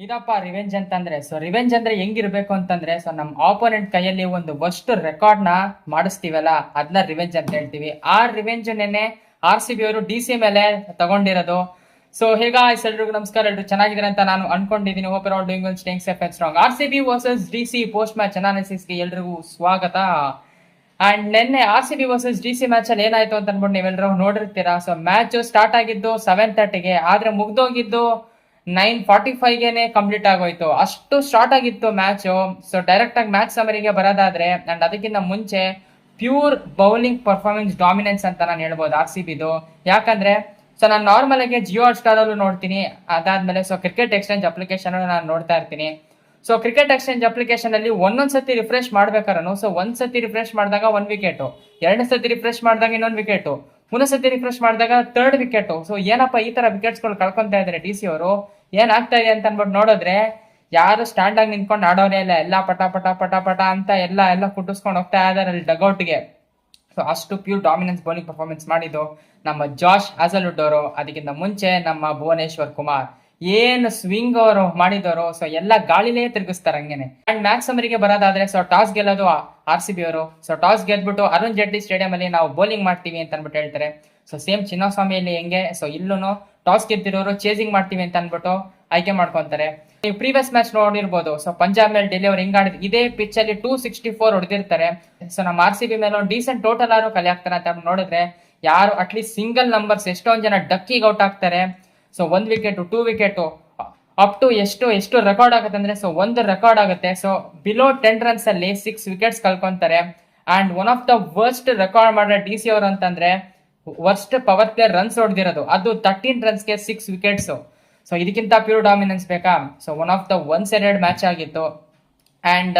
ಇದಪ್ಪ revenge ಅಂತಂದ್ರೆ revenge ಅಂದ್ರೆ ಹೆಂಗಿರ್ಬೇಕು ಅಂತಂದ್ರೆ ನಮ್ಮ ಆಪೋನೆಂಟ್ ಕೈಯಲ್ಲಿ ಒಂದು ವರ್ಸ್ಟ್ ರೆಕಾರ್ಡ್ ನ ಮಾಡಿಸ್ತೀವಲ್ಲ ಅದನ್ನ ರಿವೆಂಜ್ ಅಂತ ಹೇಳ್ತೀವಿ. ಆ ರಿವೆಂಜ್ ನೆನ್ನೆ RCB ಅವರು DC ಮೇಲೆ ತಗೊಂಡಿರೋದು. ಹೇಗ ಎಲ್ರಿಗೂ ನಮಸ್ಕಾರ, ಎಲ್ರು ಚೆನ್ನಾಗಿದ್ದಾರೆ ಅಂತ ನಾನು ಅನ್ಕೊಂಡಿದ್ದೀನಿ. Hope all doing well, staying safe and strong. RCB versus DC post match ಅನಾಲಿಸಿಸ್ಗೆ ಎಲ್ರಿಗೂ ಸ್ವಾಗತ. ಅಂಡ್ ನಿನ್ನೆ RCB ವರ್ಸಸ್ DC ಮ್ಯಾಚ್ ಅಲ್ಲಿ ಏನಾಯ್ತು ಅಂತ ಅನ್ಬಿಟ್ಟು ನೀವೆಲ್ಲರೂ ನೋಡಿರ್ತೀರಾ. ಮ್ಯಾಚ್ ಸ್ಟಾರ್ಟ್ ಆಗಿದ್ದು 7:30ಗೆ, ಆದ್ರೆ ಮುಗ್ದೋಗಿದ್ದು 9:45ಗೆನೆ ಕಂಪ್ಲೀಟ್ ಆಗೋಯ್ತು. ಅಷ್ಟು ಸ್ಟಾರ್ಟ್ ಆಗಿತ್ತು ಮ್ಯಾಚ್. ಡೈರೆಕ್ಟ್ ಆಗಿ ಮ್ಯಾಚ್ ಸಮರಿಗೆ ಬರೋದಾದ್ರೆ ಅಂಡ್ ಅದಕ್ಕಿಂತ ಮುಂಚೆ ಪ್ಯೂರ್ ಬೌಲಿಂಗ್ ಪರ್ಫಾರ್ಮೆನ್ಸ್ ಡಾಮಿನೆನ್ಸ್ ಅಂತ ನಾನು ಹೇಳ್ಬೋದು RCBದು. ಯಾಕಂದ್ರೆ ನಾನು ನಾರ್ಮಲ್ ಆಗಿ ಜಿಯೋ ಹಾಟ್ ಸ್ಟಾರ್ ಅಲ್ಲೂ ನೋಡ್ತೀನಿ, ಅದಾದ್ಮೇಲೆ ಕ್ರಿಕೆಟ್ ಎಕ್ಸ್ಚೇಂಜ್ ಅಪ್ಲಿಕೇಶನ್ ನಾನು ನೋಡ್ತಾ ಇರ್ತೀನಿ. ಕ್ರಿಕೆಟ್ ಎಕ್ಸ್ಚೇಂಜ್ ಅಪ್ಲಿಕೇಶನ್ ಅಲ್ಲಿ ಒಂದೊಂದ್ಸತಿ ರಿಫ್ರೆಶ್ ಮಾಡ್ಬೇಕಾರನು ಒಂದ್ಸತಿ ರಿಫ್ರೆಶ್ ಮಾಡಿದಾಗ 1 ವಿಕೆಟ್, ಎರಡನೇ ಸತಿ ರಿಫ್ರೆಶ್ ಮಾಡಿದಾಗ ಇನ್ನೊಂದು ವಿಕೆಟ್, ಮುಂದೊಂದ್ಸತಿ ರಿಫ್ರೆಶ್ ಮಾಡಿದಾಗ 3rd ವಿಕೆಟ್. ಏನಪ್ಪ ಈ ತರ ವಿಕೆಟ್ಸ್ ಗಳು ಕಳ್ಕೊಂತಾ ಇದಾರೆ DC ಅವರು, ಏನಾಗ್ತಾ ಇದೆ ಅಂತ ಅನ್ಬಿಟ್ಟು ನೋಡಿದ್ರೆ ಯಾರು ಸ್ಟ್ಯಾಂಡ್ ಆಗಿ ನಿಂತ್ಕೊಂಡು ಆಡೋರೇ ಇಲ್ಲ, ಎಲ್ಲ ಪಟ ಪಟ ಪಟ ಪಟ ಅಂತ ಎಲ್ಲ ಕುಟ್ಟಿಸ್ಕೊಂಡು ಹೋಗ್ತಾ ಇದಾರೆ ಅಲ್ಲಿ ಡಗೌಟ್ಗೆ. ಅಷ್ಟು ಪ್ಯೂರ್ ಡಾಮಿನೆನ್ಸ್ ಬೌಲಿಂಗ್ ಪರ್ಫಾರ್ಮೆನ್ಸ್ ಮಾಡಿದ್ದು ನಮ್ಮ ಜಾಶ್ ಹ್ಯಾಸಲ್ವುಡ್ ಅವರು. ಅದಕ್ಕಿಂತ ಮುಂಚೆ ನಮ್ಮ ಭುವನೇಶ್ವರ್ ಕುಮಾರ್ ಏನು ಸ್ವಿಂಗ್ ಅವರು ಮಾಡಿದವರು. ಎಲ್ಲ ಗಾಳಿಲೇ ತಿರುಗಿಸ್ತಾರೆ ಹಂಗೇನೆ. ಅಂಡ್ ಮ್ಯಾಚ್ ಸಮರಿಗೆ ಬರೋದಾದ್ರೆ ಟಾಸ್ ಗೆಲ್ಲೋದು RCB ಅವರು. ಟಾಸ್ ಗೆದ್ಬಿಟ್ಟು ಅರುಣ್ ಜೇಟ್ಲಿ ಸ್ಟೇಡಿಯಂ ಅಲ್ಲಿ ನಾವು ಬೌಲಿಂಗ್ ಮಾಡ್ತೀವಿ ಅಂತ ಅನ್ಬಿಟ್ಟು ಹೇಳ್ತಾರೆ. ಸೇಮ್ ಚಿನ್ನಸ್ವಾಮಿಯಲ್ಲಿ ಹೆಂಗೆ ಇಲ್ಲೂ ಟಾಸ್ ಗೆದ್ದಿರೋರು ಚೇಸಿಂಗ್ ಮಾಡ್ತೀವಿ ಅಂತ ಅನ್ಬಿಟ್ಟು ಆಯ್ಕೆ ಮಾಡ್ಕೊಂತಾರೆ. ನೀವು ಪ್ರೀವಿಯಸ್ ಮ್ಯಾಚ್ ನೋಡಿರ್ಬೋದು. ಪಂಜಾಬ್ ಮೇಲೆ ಡೆಲ್ಲಿ ಅವ್ರು ಹೆಂಗ್ ಆಡಿದ್ರು, ಇದೇ ಪಿಚ್ ಅಲ್ಲಿ 264 ಹೊಡೆದಿರ್ತಾರೆ. ನಮ್ಮ RCB ಮೇಲೆ ಒಂದು ಡೀಸೆಂಟ್ ಟೋಟಲ್ ಆರು ಕಲೆ ಆಗ್ತಾರೆ ಅಂತ ನೋಡಿದ್ರೆ ಯಾರು ಅಟ್ಲೀಸ್ಟ್ ಸಿಂಗಲ್ ನಂಬರ್ಸ್ ಎಷ್ಟೊಂದ್ ಜನ ಡಕ್ಕಿಗೆ ಔಟ್ ಆಗ್ತಾರೆ. 1 ವಿಕೆಟ್, 2 ವಿಕೆಟ್, ಅಪ್ ಟು ಎಷ್ಟು ರೆಕಾರ್ಡ್ ಆಗುತ್ತೆ ಅಂದ್ರೆ 1 ರೆಕಾರ್ಡ್ ಆಗುತ್ತೆ. ಬಿಲೋ 10 ರನ್ಸ್ ಅಲ್ಲಿ 6 ವಿಕೆಟ್ಸ್ ಕಳ್ಕೊಂತಾರೆ. And one of the worst record ಮಾಡೋ DC ಅವರು ಅಂತಂದ್ರೆ ವರ್ಸ್ಟ್ ಪವರ್ ಪ್ಲೇ ರನ್ಸ್ ಹೊಡೆದಿರೋದು, ಅದು 13 ರನ್ಸ್ಗೆ 6 ವಿಕೆಟ್ಸ್. ಇದಕ್ಕಿಂತ ಪ್ಯೂರ್ ಡಾಮಿನೆನ್ಸ್ ಬೇಕಾ? One of the one sided match ಆಗಿತ್ತು. ಅಂಡ್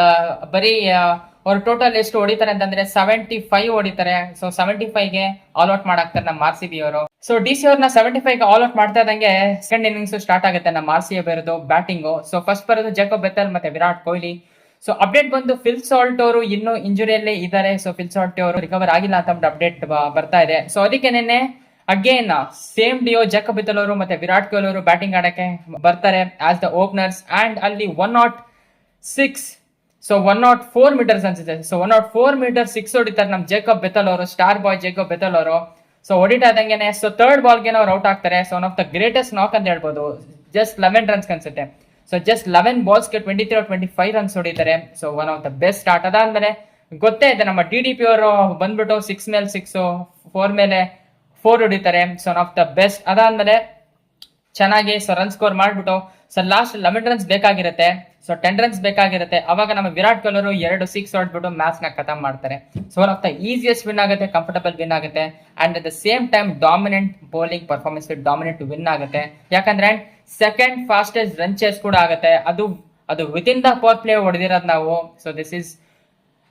ಬರೀ ಅವ್ರು ಟೋಟಲ್ ಎಷ್ಟು ಹೊಡಿತಾರೆ ಅಂತಂದ್ರೆ 75 ಹೊಡಿತಾರೆ. 75ಗೆ ಆಲ್ ಔಟ್ ಮಾಡಾಕ್ತಾರೆ ನಮ್ಮ RCB ಅವರು. DC ಅವ್ರನ್ನ 75ಗೆ ಆಲ್ ಔಟ್ ಮಾಡ್ತಾ ಇದ್ದಂಗೆ ಸೆಕೆಂಡ್ ಇನ್ನಿಂಗ್ಸ್ ಸ್ಟಾರ್ಟ್ ಆಗುತ್ತೆ ನಮ್ಮ RCB ಬರೋದು ಬ್ಯಾಟಿಂಗು. ಫಸ್ಟ್ ಬರೋದು ಜೇಕಬ್ ಬೆಥೆಲ್ ಮತ್ತೆ ವಿರಾಟ್ ಕೊಹ್ಲಿ. ಅಪ್ಡೇಟ್ ಬಂದು ಫಿಲ್ ಸಾಲ್ಟ್ ಅವರು ಇನ್ನೂ ಇಂಜುರಿಯಲ್ಲೇ ಇದ್ದಾರೆ. ಫಿಲ್ ಸಾಲ್ಟ್ ಅವರು ರಿಕವರ್ ಆಗಿಲ್ಲ ಅಂತ ಅಪ್ಡೇಟ್ ಬರ್ತಾ ಇದೆ. ಅದಕ್ಕೆ ನಿನ್ನೆ again same Dio Jacob Bethell ಅವರು ಮತ್ತೆ ವಿರಾಟ್ ಕೊಹ್ಲಿ ಅವರು ಬ್ಯಾಟಿಂಗ್ ಆಡಕ್ಕೆ ಬರ್ತಾರೆ ಆಸ್ ದ ಓಪನರ್ಸ್. ಅಂಡ್ ಅಲ್ಲಿ 104 ಮೀಟರ್ಸ್ ಅನ್ಸುತ್ತೆ. 104 ಮೀಟರ್ 6 ಹೊಡಿತಾರೆ ನಮ್ಮ ಜೇಕಬ್ ಬೆಥೆಲ್ ಅವರು, ಸ್ಟಾರ್ ಬಾಯ್ ಜೇಕಬ್ ಬೆಥೆಲ್ ಅವರು. ಹೊಡಿತಾ ಇದ್ದಂಗೆನೆ 3rd ಬಾಲ್ಗೆ ಅವ್ರು ಔಟ್ ಆಗ್ತಾರೆ. ಒನ್ ಆಫ್ ದ ಗ್ರೇಟೆಸ್ಟ್ ನಾಕ್ ಅಂತ ಹೇಳ್ಬೋದು. ಜಸ್ಟ್ 11 ರನ್ಸ್ ಅನ್ಸುತ್ತೆ. ಜಸ್ಟ್ 11 ಬಾಲ್ಸ್ಗೆ 23 or 25 ರನ್ಸ್ ಹೊಡಿತಾರೆ. One of the best start. ಅದಾದ್ಮೇಲೆ ಗೊತ್ತೇ ಇದೆ ನಮ್ಮ DDP ಅವರು ಬಂದ್ಬಿಟ್ಟು 6 ಮೇಲೆ 6, 4 ಮೇಲೆ 4 ಹೊಡಿತಾರೆ. One of the best. ಅದಾದ್ಮೇಲೆ ಚೆನ್ನಾಗಿ ರನ್ ಸ್ಕೋರ್ ಮಾಡ್ಬಿಟ್ಟು ಲಾಸ್ಟ್ 11 ರನ್ಸ್ ಬೇಕಾಗಿರುತ್ತೆ. 10 ರನ್ಸ್ ಬೇಕಾಗಿರುತ್ತೆ. ಅವಾಗ ನಮ್ಮ ವಿರಾಟ್ ಕೊಹ್ಲಿ ಅವರು 2 6 ಹೊಡ್ಬಿಟ್ಟು ಮ್ಯಾಚ್ ನ ಖತಮ್ ಮಾಡ್ತಾರೆ. One of the easiest win ಆಗುತ್ತೆ, ಕಂಫರ್ಟಬಲ್ ವಿನ್ ಆಗುತ್ತೆ. And at the same time dominant bowling performance dominant win ಆಗುತ್ತೆ. ಯಾಕಂದ್ರೆ ಸೆಕೆಂಡ್ ಫಾಸ್ಟೆಸ್ಟ್ ರನ್ ಚೇಸ್ ಕೂಡ ಆಗುತ್ತೆ. ಅದು ವಿತಿನ್ ದ ಪವರ್ ಪ್ಲೇ ಹೊಡೆದಿರೋದು ನಾವು.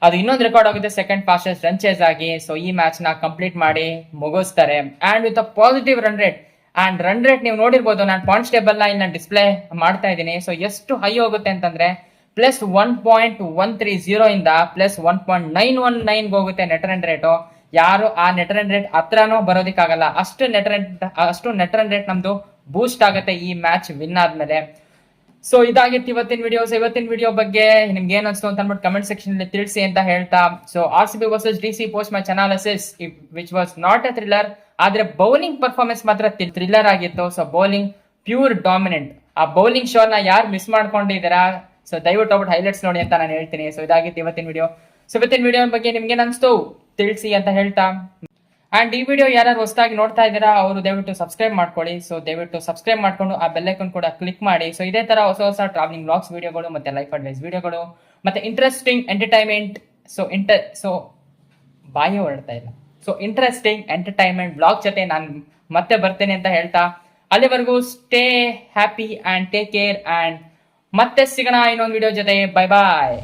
ಅದು ಇನ್ನೊಂದು ರೆಕಾರ್ಡ್ ಆಗುತ್ತೆ ಸೆಕೆಂಡ್ ಫಾಸ್ಟೆಸ್ಟ್ ರನ್ ಚೇಸ್ ಆಗಿ. ಈ ಮ್ಯಾಚ್ ನ ಕಂಪ್ಲೀಟ್ ಮಾಡಿ ಮುಗಿಸ್ತಾರೆ. And with a positive run rate. And run rate ನೀವು ನೋಡಿರ್ಬೋದು, ನಾನು ಪಾಯಿಂಟ್ಸ್ ಟೇಬಲ್ ನ ಇಲ್ಲಿ ನಾನು ಡಿಸ್ಪ್ಲೇ ಮಾಡ್ತಾ ಇದ್ದೀನಿ. ಎಷ್ಟು ಹೈ ಹೋಗುತ್ತೆ ಅಂತಂದ್ರೆ +1.130 ಇಂದ +1.919 ಹೋಗುತ್ತೆ ನೆಟ್ ರನ್ ರೇಟು. ಯಾರು ಆ ನೆಟ್ ರನ್ ರೇಟ್ ಹತ್ರನೂ ಬರೋದಿಕ್ಕಾಗಲ್ಲ. ಅಷ್ಟು ನೆಟ್ ರನ್ ರೇಟ್ ನಮ್ದು ಬೂಸ್ಟ್ ಆಗುತ್ತೆ ಈ ಮ್ಯಾಚ್ ವಿನ್ ಆದ್ಮೇಲೆ. ಇದಾಗಿತ್ತು ಇವತ್ತಿನ ವಿಡಿಯೋಸ್. ಇವತ್ತಿನ ವಿಡಿಯೋ ಬಗ್ಗೆ ನಿಮ್ಗೆ ಏನ್ ಅನ್ಸ್ತು ಅಂತ ಅಂದ್ಬಿಟ್ಟು ಕಮೆಂಟ್ ಸೆಕ್ಷನ್ ಅಲ್ಲಿ ತಿಳಿಸಿ ಅಂತ ಹೇಳ್ತಾ, RCB versus DC post match analysis which was not A thriller. ಆದ್ರೆ ಬೌಲಿಂಗ್ ಪರ್ಫಾರ್ಮೆನ್ಸ್ ಮಾತ್ರ ಥ್ರಿಲ್ಲರ್ ಆಗಿತ್ತು. Bowling pure dominant. ಆ ಬೌಲಿಂಗ್ ಶೋ ನ ಯಾರು ಮಿಸ್ ಮಾಡ್ಕೊಂಡಿದ್ದೀರಾ ದಯವಿಟ್ಟು ಹೋಗ್ಬಿಟ್ಟು ಹೈಲೈಟ್ಸ್ ನೋಡಿ ಅಂತ ನಾನು ಹೇಳ್ತೀನಿ. ಇದಾಗಿತ್ತು ಇವತ್ತಿನ ವಿಡಿಯೋ. ಇವತ್ತಿನ ವಿಡಿಯೋ ಬಗ್ಗೆ ನಿಮ್ಗೆ ಏನ್ ಅನ್ಸ್ತು ತಿಳಿಸಿ ಅಂತ ಹೇಳ್ತಾ, ಅಂಡ್ ಈ ವಿಡಿಯೋ ಯಾರು ಹೊಸದಾಗಿ ನೋಡ್ತಾ ಇದ್ದೀರಾ ಅವರು ದಯವಿಟ್ಟು ಸಬ್ಸ್ಕ್ರೈಬ್ ಮಾಡ್ಕೊಳ್ಳಿ. ದಯವಿಟ್ಟು ಸಬ್ಸ್ಕ್ರೈಬ್ ಮಾಡ್ಕೊಂಡು ಆ ಬೆಲ್ ಐಕಾನ್ ಕೂಡ ಕ್ಲಿಕ್ ಮಾಡಿ. ಇದೇ ತರ ಹೊಸ ಟ್ರಾವೆಲಿಂಗ್ ವ್ಲಾಗ್ಸ್ ವಿಡಿಯೋಗಳು ಮತ್ತೆ ಲೈಫ್ ಅಡ್ವೈಸ್ ವಿಡಿಯೋಗಳು ಮತ್ತೆ ಇಂಟ್ರೆಸ್ಟಿಂಗ್ ಎಂಟರ್ಟೈನ್ಮೆಂಟ್ ಬಾಯಿ ಹೊರಡ್ತಾ ಇಲ್ಲ. ಇಂಟ್ರೆಸ್ಟಿಂಗ್ ಎಂಟರ್ಟೈನ್ಮೆಂಟ್ ಬ್ಲಾಗ್ ಜೊತೆ ನಾನು ಮತ್ತೆ ಬರ್ತೇನೆ ಅಂತ ಹೇಳ್ತಾ, ಅಲ್ಲಿವರೆಗೂ stay happy and take care. And ಮತ್ತೆ ಸಿಗೋಣ ಇನ್ನೊಂದು ವಿಡಿಯೋ ಜೊತೆ. ಬೈ ಬಾಯ್.